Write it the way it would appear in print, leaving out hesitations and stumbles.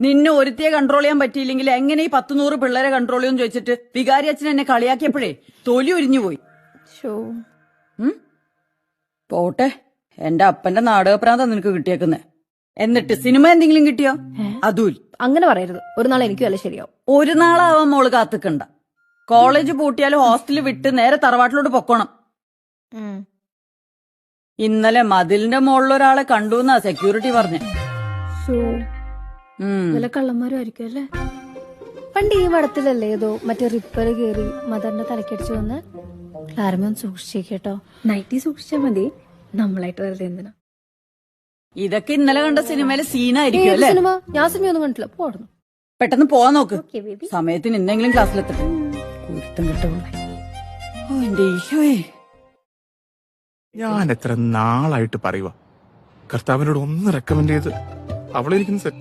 നിന്നെ ഒരുത്തിയെ കൺട്രോൾ ചെയ്യാൻ പറ്റിയില്ലെങ്കിൽ എങ്ങനെ ഈ 100 പിള്ളേരെ കൺട്രോൾ ചെയ്യുമെന്ന് ചോദിച്ചിട്ട് വികാരി അച്ഛൻ എന്നെ കളിയാക്കിയപ്പോഴേ തൊലി ഉരിഞ്ഞുപോയി. പോട്ടെ, എന്റെ അപ്പന്റെ നാടകപ്രാന്താ നിനക്ക് കിട്ടിയേക്കുന്നേ. എന്നിട്ട് സിനിമ എന്തെങ്കിലും കിട്ടിയോ? അതും അങ്ങനെ പറയരുത്. ഒരു നാൾ എനിക്കും അല്ല ശരിയാവും. ഒരു നാളാവാൻ മോള് കാത്തിക്കണ്ട. കോളേജ് പൂട്ടിയാലും ഹോസ്റ്റലിൽ വിട്ട് നേരെ തറവാട്ടിലോട്ട് പൊക്കോണം. ഇന്നലെ മതിലിന്റെ മുകളിലൊരാളെ കണ്ടുവെന്നാ സെക്യൂരിറ്റി പറഞ്ഞേ. വല്ല കള്ളന്മാരും ആയിരിക്കും അല്ലേ? പണ്ട് ഈ വടത്തിലല്ലേ ഏതോ മറ്റേ റിപ്പർ കയറി മദറിന്റെ തലക്കടിച്ചു വന്ന്. ക്ലാരമ ഒന്ന് സൂക്ഷിച്ചേട്ടോ. നൈറ്റി സൂക്ഷിച്ചാ മതി, നമ്മളായിട്ട് വെറുതെ എന്തിനാ. ഇതൊക്കെ ഇന്നലെ കണ്ട സിനിമയിലെ സീനായിരിക്കും അല്ലേ? സിനിമ? ഞാൻ സിനിമയൊന്നും കണ്ടില്ല. പോടുന്നു, പെട്ടെന്ന് പോവാൻ നോക്ക്. സമയത്തിന് എന്തെങ്കിലും ക്ലാസ്സിലെത്തട്ടെ. കുരുത്തം കിട്ടുള്ളേ. എന്റെ ഈശോയെ, ഞാൻ എത്ര നാളായിട്ട് പറയുക കർത്താവിനോട് ഒന്ന് റെക്കമെൻഡ് ചെയ്ത് അവളെനിക്ക് സെറ്റ്